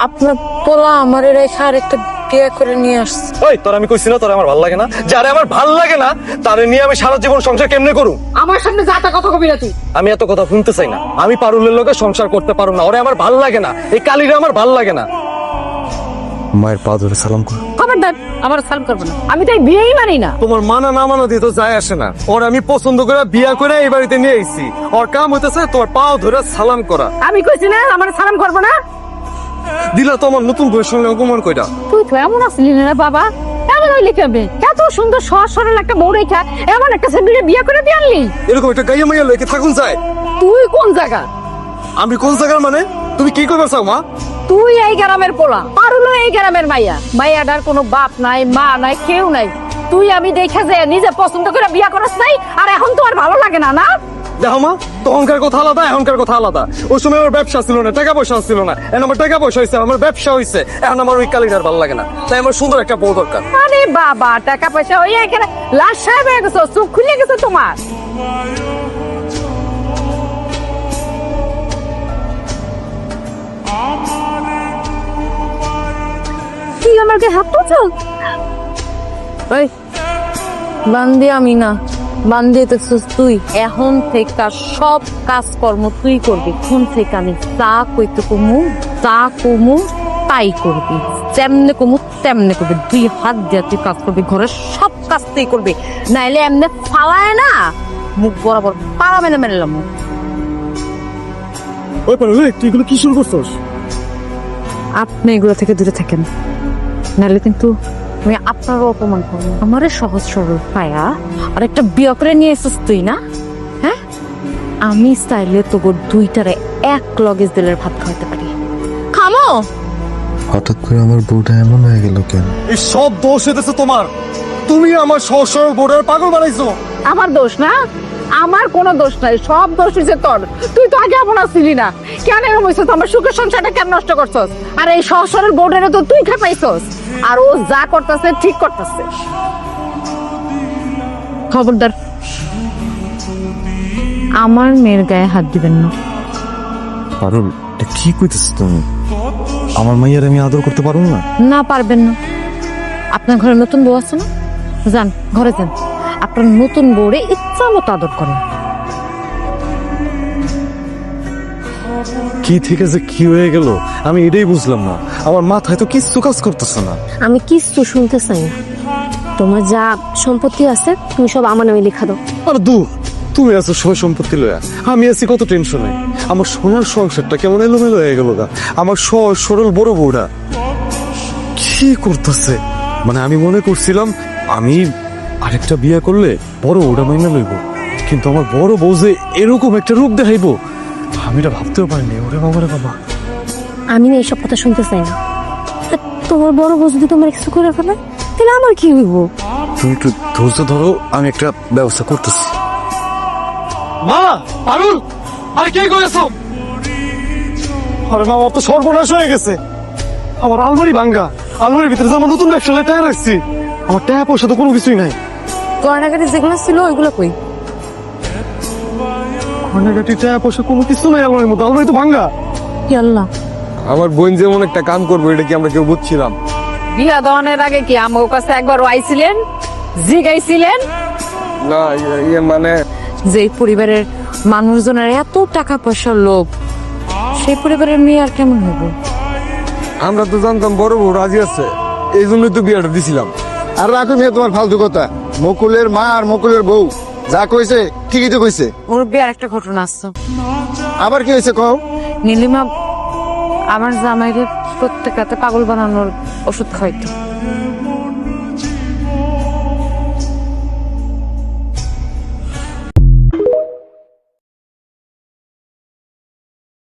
আপনার পোলা আমার রেখা আর একটা বিয়ে করে নিয়ে আসছে। ওই তোর আমি কইছি না তোর আমার ভালো লাগে না, যারে আমার ভালো লাগে না তারে নিয়ে আমি সারা জীবন সংসার কেমনে করুম? আমার সামনে যা তা কথা কবি না তুই। আমি এত কথা শুনতে চাই না। আমি পারুলের লোকে সংসার করতে পারুম না, ওরে আমার ভালো লাগে না, এই কালীরে আমার ভালো লাগে না। মায়ের পা ধরে সালাম কর। খবরদার আমার সালাম করবো না, আমি তাই বিয়েই মানি না। তোমার মানা না মানা দিয়ে তো যায় আসে না। ওর আমি পছন্দ করে বিয়া করে এই বাড়িতে নিয়ে আইছি, ওর কাম হইতেছে তোমার পাও ধরে সালাম করা। আমি কইছি না আমার সালাম করবো না? দিলা তো আমার নতুন বউয়ের সঙ্গে অপমান কইরা। তুই তো এমন আসলি না বাবা, এমন হইলি কেমনে? এত সুন্দর সহজ সরল একটা বউ রেখা এমন একটা ছেলে বিয়ে করে দিয়ে আনলি? এরকম একটা গাইয়া মাইয়া লইকে থাকুন যায়? তুই কোন জায়গা? আমি কোন জায়গার মানে? তুমি কি করবে চাও মা? তুই এই গ্রামের পোলা, পারুলো এই গ্রামের মাইয়া। মাইয়াটার কোনো বাপ নাই, মা নাই, কেউ নাই। তুই আমি দেখে যে নিজে পছন্দ করে বিয়া করছ নাই, আর এখন তো আর ভালো লাগে না না? দেখো মা, তখনকার কথা আলাদা, এখনকার কথা আলাদা। ওই সময় আমার ব্যবসা ছিল না, টাকা পয়সা ছিল না। এখন আমার টাকা পয়সা হয়েছে, আমার ব্যবসা হয়েছে, এখন আমার ওই কালিটার ভালো লাগে না। তাই আমার সুন্দর একটা বউ দরকার। আরে বাবা, টাকা পয়সা ওই এখানে লাশ সাহেব হয়ে গেছো, চোখ খুলে গেছে তোমার। কি আমাকে হাত তুলছো? ওই বান্দি আমি না, বান্দি দেখছিস তুই। এখন থেকে সব কাজকর্ম তুই করবি। এখন থেকে আমি যা কইতে কমু, যা কমু তাই করবি। যেমনে কমু তেমনে করবি। 2 হাত দিয়ে তুই কাজ করবি, ঘরের সব কাজ তুই করবি। নাইলে এমনি ফালায় না মুখ বরাবর পাড়া মেনে মেলাম। ওই পারুলে, তুই এগুলো কি শুরু করছস? আপনি এগুলো থেকে দূরে থাকেন, নাহলে কিন্তু আমি আপনারও অপমান করবো। আমারে সহজ সরল পায়া আর একটা বিয়ে করে নিয়ে এসেছিস তুই না? হ্যাঁ, আমি চাইলে তোর 2টারে এক লগেজ দিলের ভাত খাওয়াতে পারি। খামো। হঠাৎ করে আমার বউটা এমন হয়ে গেল কেন? এই সব দোষ হইতেছে তোমার। তুমি আমার সহজ সরল বউটার পাগল বানাইছো। আমার দোষ না? আমার কোনো দোষ নাই, সব দোষ হচ্ছে তোর। তুই তো আগে এমন আসছিলি না, কেন এরকম হইছিস? আমার সুখের সংসারটা কেন নষ্ট করছস? আর এই সহজ সরল বউটারে তো তুই খেপাইছস। আর ও যা করতেছে ঠিক করতেছে। খবরদার আমার মেয়ের গায়ে হাত দিবেন না। পারুল, এটা কি কইতেছ তুমি? আমার মাইয়ার আমি আদর করতে পারুম না? না, পারবেন না। আপনার ঘরে নতুন বউ আছে না? যান ঘরে যান, আপনার নতুন বউরে ইচ্ছা মতো আদর করেন। কি থেকে যে কি হয়ে গেল আমি এটাই বুঝলাম না। আমার মাথায় তো কিছু কাজ করতেছে না। আমি কিছু শুনতে চাই না। তোমার যা সম্পত্তি আছে তুমি সব আমার নামে লিখা দাও। আর দূর, তুমি আছো সয় সম্পত্তি লয়া, আমি আছি কত টেনশনে। আমার সোনার সংসারটা কেমন এলোমেলো হয়ে গেল গা। আমার সহজ সরল বড় বউটা কি করতেছে? মানে আমি মনে করছিলাম আমি আরেকটা বিয়ে করলে বড় বউটা মাইনা লইব, কিন্তু আমার বড় বউ যে এরকম একটা রূপ দেখাইবো আমি এটা ভাবতেও পারিনি। ওরে বাবা রে বাবা, আমি না এইসব কথা শুনতে চাই না। তা তোমার বড় বউ যদি তোমার কিছু করে ফেলে তাহলে আমার কি হইব? তুমি একটু ধৈর্য ধরো, আমি একটা ব্যবস্থা করতেছি। মা পারুল, আর কে করেছো? আরে বাবা, তো সর্বনাশ হয়ে গেছে। আমার আলমারি ভাঙ্গা, আলমারির ভিতরে যে আমার নতুন ব্যবসা টাকা রাখছি, আমার টাকা পয়সা তো কোনো কিছুই নাই। গয়নাগাটি যেগুলো ছিল ওইগুলো কই? গয়নাগাটি টাকা পয়সা কোনো কিছু নাই আলমারির মধ্যে, আলমারি তো ভাঙ্গা। কি আল্লাহ, আমার বোন যেমন একটা কাম করবো এটা কি আমরা কেউ বুঝছিলাম? বিয়া দেওয়ানের আগে কি আমার কাছে একবার আইছিলেন, জিগাইছিলেন? না মানে যে পরিবারের মানুষজনের এত টাকা পয়সার লোভ, সেই পরিবারের মেয়ে আর কেমন হবে? আমরা তো জানতাম বড় বউ রাজি আছে, এই জন্যই তো বিয়েটা দিছিলাম। আর রাখো মেয়ে তোমার ফালতু কথা। মকুলের মা আর মকুলের বউ যা কইছে ঠিকই তো কইছে। ওর বিয়ার একটা ঘটনা আসছে। আবার কি হয়েছে কও? নীলিমা আমার জামাইকে প্রত্যেক রাতে পাগল বানানোর ওষুধ খাইতো।